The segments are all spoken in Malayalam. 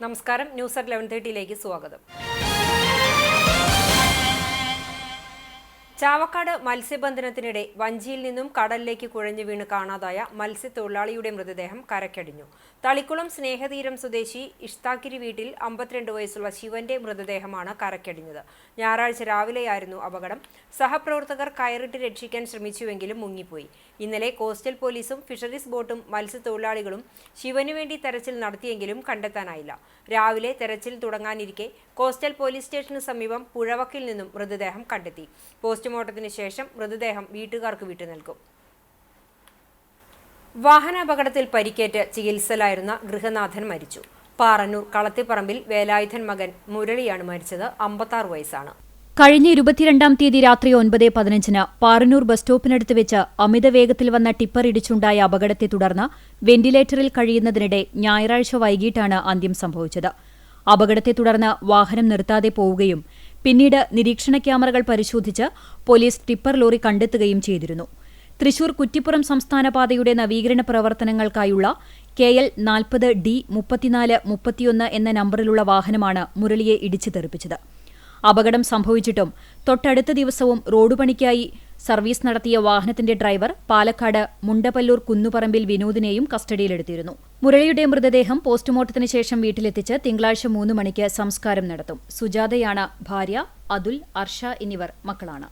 നമസ്കാരം, ന്യൂസ് അറ്റ് 11:30 സ്വാഗതം. ചാവക്കാട് മത്സ്യബന്ധനത്തിനിടെ വഞ്ചിയിൽ നിന്നും കടലിലേക്ക് കുഴഞ്ഞു വീണ് കാണാതായ മത്സ്യത്തൊഴിലാളിയുടെ മൃതദേഹം കരക്കടിഞ്ഞു. തളിക്കുളം സ്നേഹതീരം സ്വദേശി ഇഷ്താക്കിരി വീട്ടിൽ 52 വയസ്സുള്ള ശിവന്റെ മൃതദേഹമാണ് കരക്കടിഞ്ഞത്. ഞായറാഴ്ച രാവിലെയായിരുന്നു അപകടം. സഹപ്രവർത്തകർ കയറിട്ട് രക്ഷിക്കാൻ ശ്രമിച്ചുവെങ്കിലും മുങ്ങിപ്പോയി. ഇന്നലെ കോസ്റ്റൽ പോലീസും ഫിഷറീസ് ബോട്ടും മത്സ്യത്തൊഴിലാളികളും ശിവനു വേണ്ടി തെരച്ചിൽ നടത്തിയെങ്കിലും കണ്ടെത്താനായില്ല. രാവിലെ തെരച്ചിൽ തുടങ്ങാനിരിക്കെ കോസ്റ്റൽ പോലീസ് സ്റ്റേഷന് സമീപം പുഴവക്കിൽ നിന്നും മൃതദേഹം കണ്ടെത്തി. പോസ്റ്റ്മോർട്ടത്തിന് ശേഷം മൃതദേഹം വീട്ടുകാർക്ക് വിട്ടുനൽകും. വാഹനാപകടത്തിൽ പരിക്കേറ്റ് ചികിത്സയിലായിരുന്ന ഗൃഹനാഥൻ മരിച്ചു. പാറന്നൂർ കളത്തിപ്പറമ്പിൽ വേലായുധൻ മകൻ മുരളിയാണ് മരിച്ചത്. 56 വയസ്സാണ്. കഴിഞ്ഞ 22-ാം തീയതി രാത്രി 9:15 പാറന്നൂർ ബസ് സ്റ്റോപ്പിനടുത്ത് വെച്ച് അമിത വേഗത്തിൽ വന്ന ടിപ്പർ ഇടിച്ചുണ്ടായ അപകടത്തെ തുടർന്ന് വെന്റിലേറ്ററിൽ കഴിയുന്നതിനിടെ ഞായറാഴ്ച വൈകിട്ടാണ് അന്ത്യം സംഭവിച്ചത്. അപകടത്തെ തുടർന്ന് വാഹനം നിർത്താതെ പോവുകയും പിന്നീട് നിരീക്ഷണ ക്യാമറകൾ പരിശോധിച്ച് പോലീസ് ടിപ്പർ ലോറി കണ്ടെത്തുകയും ചെയ്തിരുന്നു. തൃശൂർ കുറ്റിപ്പുറം സംസ്ഥാന പാതയുടെ നവീകരണ പ്രവർത്തനങ്ങൾക്കായുള്ള KL 40 D 34 31 എന്ന നമ്പറിലുള്ള വാഹനമാണ് മുരളിയെ ഇടിച്ചു തെറിപ്പിച്ചത്. അപകടം സംഭവിച്ചിട്ടും തൊട്ടടുത്ത ദിവസവും റോഡ് പണിക്കായി സർവീസ് നടത്തിയ വാഹനത്തിന്റെ ഡ്രൈവർ പാലക്കാട് മുണ്ടപ്പല്ലൂർ കുന്നുപറമ്പിൽ വിനോദിനെയും കസ്റ്റഡിയിലെടുത്തിരുന്നു. മുരളിയുടെ മൃതദേഹം പോസ്റ്റ്മോർട്ടത്തിന് ശേഷം വീട്ടിലെത്തിച്ച് തിങ്കളാഴ്ച 3 മണിക്ക് സംസ്കാരം നടത്തും. സുജാതയാണ് ഭാര്യ. അതുൽ, അർഷ എന്നിവർ മക്കളാണ്.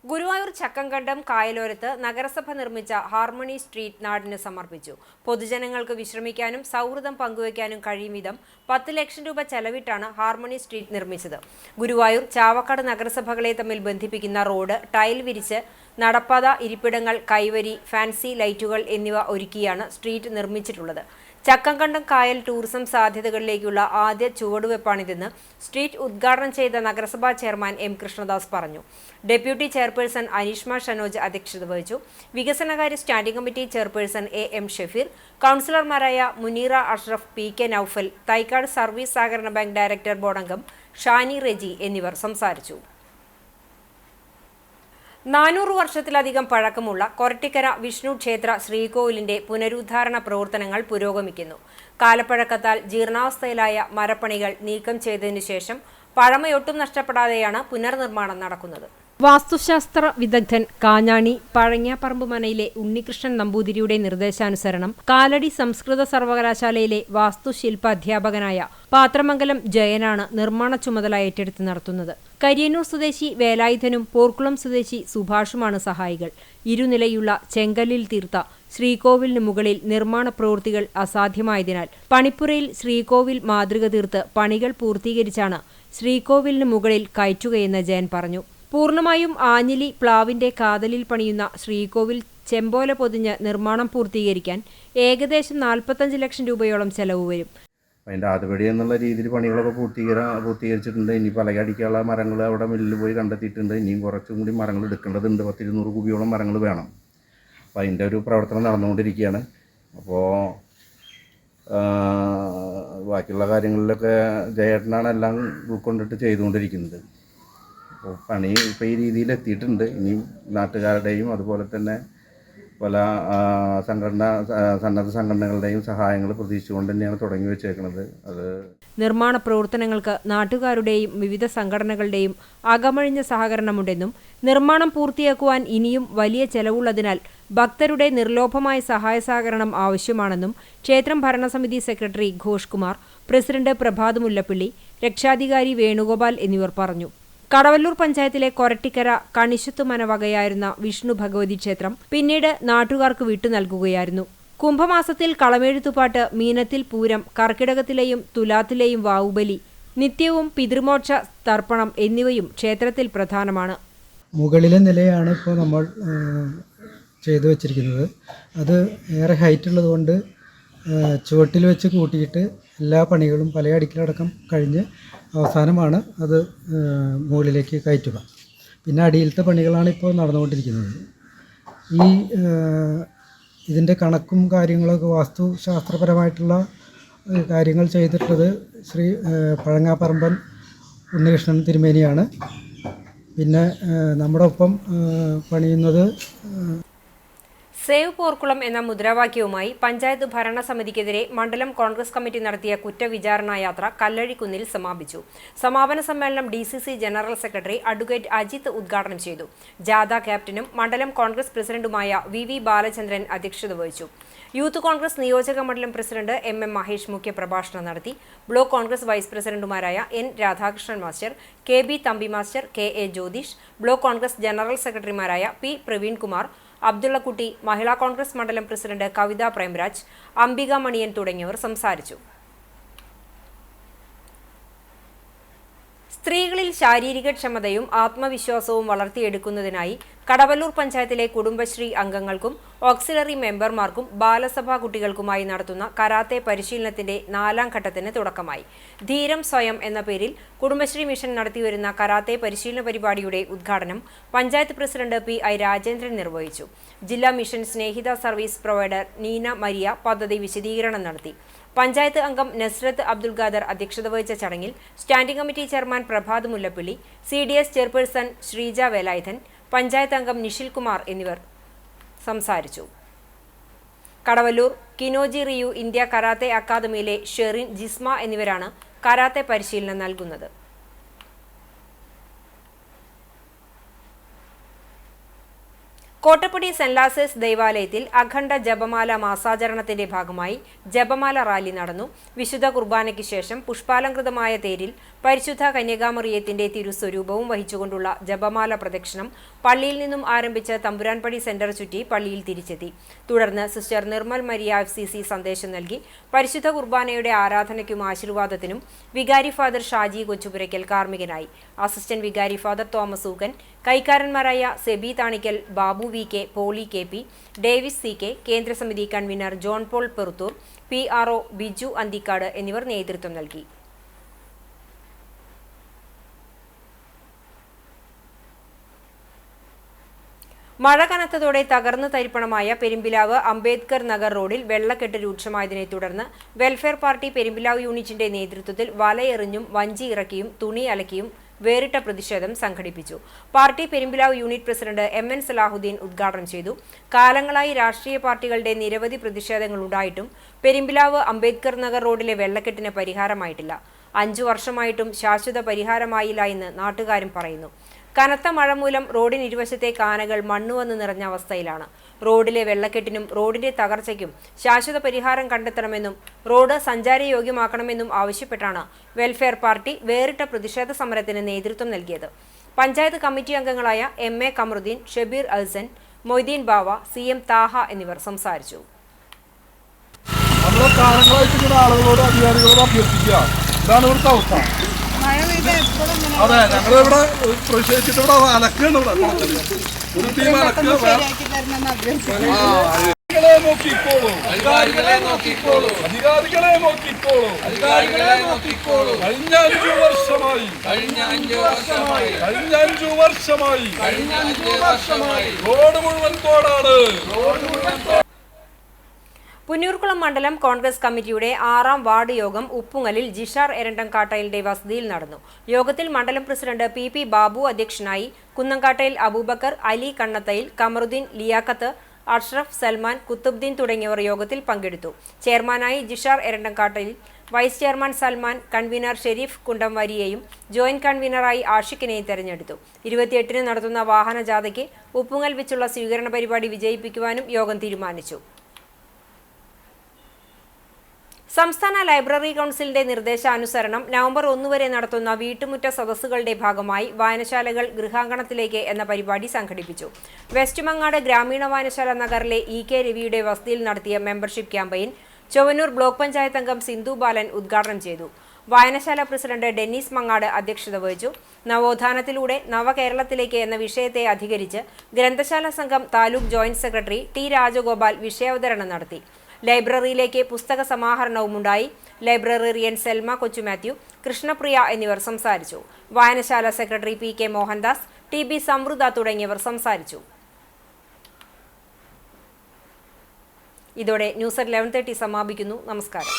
ഗുരുവായൂർ ചക്കംകണ്ടം കായലോരത്ത് നഗരസഭ നിർമ്മിച്ച ഹാർമണി സ്ട്രീറ്റ് നാടിന് സമർപ്പിച്ചു. പൊതുജനങ്ങൾക്ക് വിശ്രമിക്കാനും സൗഹൃദം പങ്കുവയ്ക്കാനും കഴിയും വിധം 10 ലക്ഷം രൂപ ചെലവിട്ടാണ് ഹാർമണി സ്ട്രീറ്റ് നിർമ്മിച്ചത്. ഗുരുവായൂർ ചാവക്കാട് നഗരസഭകളെ തമ്മിൽ ബന്ധിപ്പിക്കുന്ന റോഡ് ടൈൽ വിരിച്ച് നടപ്പാത, ഇരിപ്പിടങ്ങൾ, കൈവരി, ഫാൻസി ലൈറ്റുകൾ എന്നിവ ഒരുക്കിയാണ് സ്ട്രീറ്റ് നിർമ്മിച്ചിട്ടുള്ളത്. ചക്കംകണ്ടം കായൽ ടൂറിസം സാധ്യതകളിലേക്കുള്ള ആദ്യ ചുവടുവെപ്പാണിതെന്ന് സ്ട്രീറ്റ് ഉദ്ഘാടനം ചെയ്ത നഗരസഭാ ചെയർമാൻ M. കൃഷ്ണദാസ് പറഞ്ഞു. ഡെപ്യൂട്ടി ചെയർപേഴ്സൺ അനീഷ്മ ഷനോജ് അധ്യക്ഷത വഹിച്ചു. വികസനകാര്യ standing committee chairperson AM Shafeer, കൗൺസിലർമാരായ മുനീറ അഷ്റഫ്, PK നൌഫൽ, തൈക്കാട് സർവീസ് സഹകരണ ബാങ്ക് ഡയറക്ടർ ബോർഡ് അംഗം ഷാനി റെജി എന്നിവർ സംസാരിച്ചു. 400 വർഷത്തിലധികം പഴക്കമുള്ള കൊരട്ടിക്കര വിഷ്ണു ക്ഷേത്ര ശ്രീകോവിലിന്റെ പുനരുദ്ധാരണ പ്രവർത്തനങ്ങൾ പുരോഗമിക്കുന്നു. കാലപ്പഴക്കത്താൽ ജീർണാവസ്ഥയിലായ മരപ്പണികൾ നീക്കം ചെയ്തതിനു ശേഷം പഴമയൊട്ടും നഷ്ടപ്പെടാതെയാണ് പുനർനിർമ്മാണം നടക്കുന്നത്. വാസ്തുശാസ്ത്ര വിദഗ്ധൻ കാഞ്ഞാണി പഴങ്ങാപ്പറമ്പ് മനയിലെ ഉണ്ണികൃഷ്ണൻ നമ്പൂതിരിയുടെ നിർദ്ദേശാനുസരണം കാലടി സംസ്കൃത സർവകലാശാലയിലെ വാസ്തുശില്പ അധ്യാപകനായ പാത്രമംഗലം ജയനാണ് നിർമ്മാണ ചുമതല ഏറ്റെടുത്ത് നടത്തുന്നത്. കരിയന്നൂർ സ്വദേശി വേലായുധനും പോർക്കുളം സ്വദേശി സുഭാഷുമാണ് സഹായികൾ. ഇരുനിലയുള്ള ചെങ്കല്ലിൽ തീർത്ത ശ്രീകോവിലിന് മുകളിൽ നിർമ്മാണ പ്രവൃത്തികൾ അസാധ്യമായതിനാൽ പണിപ്പുരയിൽ ശ്രീകോവിൽ മാതൃക തീർത്ത് പണികൾ പൂർത്തീകരിച്ചാണ് ശ്രീകോവിലിന് മുകളിൽ കയറ്റുകയെന്ന് ജയൻ പറഞ്ഞു. പൂർണ്ണമായും ആഞ്ഞിലി പ്ലാവിന്റെ കാതലിൽ പണിയുന്ന ശ്രീകോവിൽ ചെമ്പോല പൊതിഞ്ഞ് നിർമ്മാണം പൂർത്തീകരിക്കാൻ ഏകദേശം 45 ലക്ഷം രൂപയോളം ചെലവ് വരും. അതിൻ്റെ ആദ്യപടി എന്നുള്ള രീതിയിൽ പണികളൊക്കെ പൂർത്തീകരിച്ചിട്ടുണ്ട്. ഇനി പലകടിക്കാനുള്ള മരങ്ങൾ അവിടെ മില്ലിൽ പോയി കണ്ടെത്തിയിട്ടുണ്ട്. ഇനിയും കുറച്ചും കൂടി മരങ്ങൾ എടുക്കേണ്ടതുണ്ട്. 10-200 കുബിയോളം മരങ്ങൾ വേണം. അപ്പോൾ അതിൻ്റെ ഒരു പ്രവർത്തനം നടന്നുകൊണ്ടിരിക്കുകയാണ്. അപ്പോൾ ബാക്കിയുള്ള കാര്യങ്ങളിലൊക്കെ ജയേട്ടനാണ് എല്ലാം ഉൾക്കൊണ്ടിട്ട് ചെയ്തുകൊണ്ടിരിക്കുന്നത്. അപ്പോൾ പണി ഇപ്പോൾ ഈ രീതിയിൽ എത്തിയിട്ടുണ്ട്. ഇനിയും നാട്ടുകാരുടെയും അതുപോലെ തന്നെ പല സന്നദ്ധ സംഘടനകളുടെയും സഹായങ്ങൾ പ്രതീക്ഷിച്ചുകൊണ്ട് തന്നെയാണ് തുടങ്ങി വെച്ചേക്കുന്നത്. നിർമ്മാണ പ്രവർത്തനങ്ങൾക്ക് നാട്ടുകാരുടെയും വിവിധ സംഘടനകളുടെയും അകമഴിഞ്ഞ സഹകരണമുണ്ടെന്നും നിർമ്മാണം പൂർത്തിയാക്കുവാൻ ഇനിയും വലിയ ചെലവുള്ളതിനാൽ ഭക്തരുടെ നിർലോഭമായ സഹായ സഹകരണം ആവശ്യമാണെന്നും ക്ഷേത്രം ഭരണസമിതി സെക്രട്ടറി ഘോഷ് കുമാർ, പ്രസിഡന്റ് പ്രഭാത് മുല്ലപ്പള്ളി, രക്ഷാധികാരി വേണുഗോപാൽ എന്നിവർ പറഞ്ഞു. കടവല്ലൂർ പഞ്ചായത്തിലെ കൊരട്ടിക്കര കണിശത്തുമന വകയായിരുന്ന വിഷ്ണു ഭഗവതി ക്ഷേത്രം പിന്നീട് നാട്ടുകാർക്ക് വിട്ടു നൽകുകയായിരുന്നു. കുംഭമാസത്തിൽ കളമെഴുത്തുപാട്ട്, മീനത്തിൽ പൂരം, കർക്കിടകത്തിലെയും തുലാത്തിലെയും വാവുബലി, നിത്യവും പിതൃമോക്ഷ തർപ്പണം എന്നിവയും ക്ഷേത്രത്തിൽ പ്രധാനമാണ്. മുകളിലെ നിലയാണ് ഇപ്പോൾ നമ്മൾ ചെയ്തു വച്ചിരിക്കുന്നത്. അത് ഏറെ ഹൈറ്റ് ഉള്ളതുകൊണ്ട് ചുവട്ടിൽ വെച്ച് കൂട്ടിയിട്ട് എല്ലാ പണികളും പലയടിക്കലടക്കം കഴിഞ്ഞ് അവസാനമാണ് അത് മുകളിലേക്ക് കയറ്റുക. പിന്നെ അടിയിലത്തെ പണികളാണ് ഇപ്പോൾ നടന്നുകൊണ്ടിരിക്കുന്നത്. ഇതിൻ്റെ കണക്കും കാര്യങ്ങളൊക്കെ വാസ്തുശാസ്ത്രപരമായിട്ടുള്ള കാര്യങ്ങൾ ചെയ്തിട്ടുള്ളത് ശ്രീ പഴങ്ങാപ്പറമ്പൻ ഉണ്ണികൃഷ്ണൻ തിരുമേനിയാണ്. പിന്നെ നമ്മുടെ ഒപ്പം പണിയുന്നത് സേവ് പോർക്കുളം എന്ന മുദ്രാവാക്യവുമായി പഞ്ചായത്ത് ഭരണസമിതിക്കെതിരെ മണ്ഡലം കോൺഗ്രസ് കമ്മിറ്റി നടത്തിയ കുറ്റവിചാരണ യാത്ര കല്ലഴിക്കുന്നിൽ സമാപിച്ചു. സമാപന സമ്മേളനം DCC general secretary advocate Ajith ഉദ്ഘാടനം ചെയ്തു. ജാഥ ക്യാപ്റ്റനും മണ്ഡലം കോൺഗ്രസ് പ്രസിഡന്റുമായ VV ബാലചന്ദ്രൻ അധ്യക്ഷത വഹിച്ചു. യൂത്ത് കോൺഗ്രസ് നിയോജക മണ്ഡലം പ്രസിഡന്റ് MM മഹേഷ് മുഖ്യപ്രഭാഷണം നടത്തി. ബ്ലോക്ക് കോൺഗ്രസ് വൈസ് പ്രസിഡന്റുമാരായ N Radhakrishnan master, KB Thampi master, KA Jyothish, block Congress general സെക്രട്ടറിമാരായ P പ്രവീൺകുമാർ, അബ്ദുള്ളക്കുട്ടി, മഹിളാ കോൺഗ്രസ് മണ്ഡലം പ്രസിഡന്റ് കവിത പ്രേംരാജ്, അംബിക മണിയൻ തുടങ്ങിയവർ സംസാരിച്ചു. സ്ത്രീകളിൽ ശാരീരികക്ഷമതയും ആത്മവിശ്വാസവും വളർത്തിയെടുക്കുന്നതിനായി കടവല്ലൂർ പഞ്ചായത്തിലെ കുടുംബശ്രീ അംഗങ്ങൾക്കും ഓക്സിലറി മെമ്പർമാർക്കും ബാലസഭാ കുട്ടികൾക്കുമായി നടത്തുന്ന കരാത്തെ പരിശീലനത്തിന്റെ 4ാം ഘട്ടത്തിന് തുടക്കമായി. ധീരം സ്വയം എന്ന പേരിൽ കുടുംബശ്രീ മിഷൻ നടത്തിവരുന്ന കരാത്തെ പരിശീലന പരിപാടിയുടെ ഉദ്ഘാടനം പഞ്ചായത്ത് പ്രസിഡന്റ് PI രാജേന്ദ്രൻ നിർവഹിച്ചു. ജില്ലാ മിഷൻ സ്നേഹിത സർവീസ് പ്രൊവൈഡർ നീന മരിയ പദ്ധതി വിശദീകരണം നടത്തി. പഞ്ചായത്ത് അംഗം നസ്രത്ത് അബ്ദുൽ ഖാദർ അധ്യക്ഷത വഹിച്ച ചടങ്ങിൽ standing committee chairman Prabhath Mullappally, CDS chairperson Sreeja Velayudhan, panchayat അംഗം നിഷിൽ കുമാർ എന്നിവർ സംസാരിച്ചു. Kadavallur Kinoji Ryu India karate അക്കാദമിയിലെ ഷെറിൻ, ജിസ്മ എന്നിവരാണ് കരാത്തെ പരിശീലനം നൽകുന്നത്. കോട്ടപ്പടി സെന്റ് ലാസേഴ്സ് ദേവാലയത്തിൽ അഖണ്ഡ ജപമാല മാസാചരണത്തിന്റെ ഭാഗമായി ജപമാല റാലി നടന്നു. വിശുദ്ധ കുർബാനയ്ക്ക് ശേഷം പുഷ്പാലങ്കൃതമായ തേരിൽ പരിശുദ്ധ കന്യകാമറിയത്തിന്റെ തിരുസ്വരൂപവും വഹിച്ചുകൊണ്ടുള്ള ജപമാല പ്രദക്ഷിണം പള്ളിയിൽ നിന്നും ആരംഭിച്ച് തമ്പുരാൻപടി സെന്റർ ചുറ്റി പള്ളിയിൽ തിരിച്ചെത്തി. തുടർന്ന് സിസ്റ്റർ നിർമ്മൽ മരിയ FCC സന്ദേശം നൽകി. പരിശുദ്ധ കുർബാനയുടെ ആരാധനയ്ക്കും ആശീർവാദത്തിനും വികാരി ഫാദർ ഷാജി കൊച്ചുപുരയ്ക്കൽ കാർമ്മികനായി. അസിസ്റ്റന്റ് വികാരി ഫാദർ തോമസ് ഊക്കൻ, കൈക്കാരന്മാരായ Seby Thanikkal, Babu VK, Poly KP, Davis CK, കേന്ദ്രസമിതി convener John Paul Peruthur, PRO Biju Anthikad എന്നിവർ നേതൃത്വം നൽകി. മഴ കനത്തതോടെ തകർന്നു തരിപ്പണമായ പെരുമ്പിലാവ് അംബേദ്കർ നഗർ റോഡിൽ വെള്ളക്കെട്ട് രൂക്ഷമായതിനെ തുടർന്ന് വെൽഫെയർ പാർട്ടി പെരുമ്പിലാവ് യൂണിറ്റിന്റെ നേതൃത്വത്തിൽ വലയെറിഞ്ഞും വഞ്ചി ഇറക്കിയും തുണി അലക്കിയും വേറിട്ട പ്രതിഷേധം സംഘടിപ്പിച്ചു. Party Perumpilavu unit president MN Salahuddin ഉദ്ഘാടനം ചെയ്തു. കാലങ്ങളായി രാഷ്ട്രീയ പാർട്ടികളുടെ നിരവധി പ്രതിഷേധങ്ങളുണ്ടായിട്ടും പെരുമ്പിലാവ് അംബേദ്കർ നഗർ റോഡിലെ വെള്ളക്കെട്ടിന് പരിഹാരമായിട്ടില്ല. 5 വർഷമായിട്ടും ശാശ്വത പരിഹാരമായില്ല എന്ന് നാട്ടുകാരും പറയുന്നു. കനത്ത മഴ മൂലം റോഡിന് ഇരുവശത്തെ കാനകൾ മണ്ണുവന്ന് നിറഞ്ഞ അവസ്ഥയിലാണ്. റോഡിലെ വെള്ളക്കെട്ടിനും റോഡിന്റെ തകർച്ചയ്ക്കും ശാശ്വത പരിഹാരം കണ്ടെത്തണമെന്നും റോഡ് സഞ്ചാരയോഗ്യമാക്കണമെന്നും ആവശ്യപ്പെട്ടാണ് വെൽഫെയർ പാർട്ടി വേറിട്ട പ്രതിഷേധ സമരത്തിന് നേതൃത്വം നൽകിയത്. പഞ്ചായത്ത് കമ്മിറ്റി അംഗങ്ങളായ MA കമറുദ്ദീൻ, ഷബീർ അൽസൻ, മൊയ്തീൻ ബാവ, CM താഹ എന്നിവർ സംസാരിച്ചു. അതെ, ഞങ്ങളിവിടെ പ്രതിഷേധിച്ചിട്ട് ഇവിടെ അലക്കാണ്. ഇവിടെ ഒരു ടീം നോക്കിക്കോളൂ, അധികാരികളെ നോക്കിക്കോളൂ. കഴിഞ്ഞ 5 വർഷമായി റോഡ് മുഴുവൻ തോടാണ്. പുന്നൂർകുളം മണ്ഡലം കോൺഗ്രസ് കമ്മിറ്റിയുടെ 6ാം വാർഡ് യോഗം ഉപ്പുങ്ങലിൽ ജിഷാർ എരണ്ടംകാട്ടയിലിന്റെ വസതിയിൽ നടന്നു. യോഗത്തിൽ മണ്ഡലം പ്രസിഡന്റ് PP ബാബു അധ്യക്ഷനായി. കുന്നംകാട്ടയിൽ അബൂബക്കർ, അലി കണ്ണത്തയിൽ, കമറുദ്ദീൻ, ലിയാഖത്ത്, അഷ്റഫ്, സൽമാൻ, കുത്തുബ്ദീൻ തുടങ്ങിയവർ യോഗത്തിൽ പങ്കെടുത്തു. ചെയർമാനായി Jishar Erandamkattayil, vice chairman Salman, convener Shareef കുണ്ടംവാരിയെയും ജോയിന്റ് കൺവീനറായി ആഷിഖിനെയും തെരഞ്ഞെടുത്തു. 28-ന് നടത്തുന്ന വാഹന ജാഥയ്ക്ക് ഉപ്പുങ്ങൽ വെച്ചുള്ള സ്വീകരണ പരിപാടി വിജയിപ്പിക്കുവാനും യോഗം തീരുമാനിച്ചു. സംസ്ഥാന ലൈബ്രറി കൗൺസിലിന്റെ നിർദ്ദേശാനുസരണം നവംബർ 1 വരെ നടത്തുന്ന വീട്ടുമുറ്റ സദസ്സുകളുടെ ഭാഗമായി വായനശാലകൾ ഗൃഹാങ്കണത്തിലേക്ക് എന്ന പരിപാടി സംഘടിപ്പിച്ചു. വെസ്റ്റ് മങ്ങാട് ഗ്രാമീണ വായനശാല നഗറിലെ EK രവിയുടെ വസതിയിൽ നടത്തിയ membership campaign Chowwannur block panchayat അംഗം സിന്ധു ബാലൻ ഉദ്ഘാടനം ചെയ്തു. വായനശാല പ്രസിഡന്റ് ഡെന്നീസ് മങ്ങാട് അധ്യക്ഷത വഹിച്ചു. നവോത്ഥാനത്തിലൂടെ നവകേരളത്തിലേക്ക് എന്ന വിഷയത്തെ അധികരിച്ച് ഗ്രന്ഥശാല സംഘം taluk joint secretary T Rajagopal വിഷയാവതരണം നടത്തി. ലൈബ്രറിയിലേക്ക് പുസ്തക സമാഹരണവുമുണ്ടായി. ലൈബ്രറിയൻ സെൽമ കൊച്ചുമാത്യു, കൃഷ്ണപ്രിയ എന്നിവർ സംസാരിച്ചു. വായനശാല secretary PK Mohandas, TB Samrudha തുടങ്ങിയവർ സംസാരിച്ചു. ഇതോടെ ന്യൂസ് at 11:30 സമാപിക്കുന്നു. നമസ്കാരം.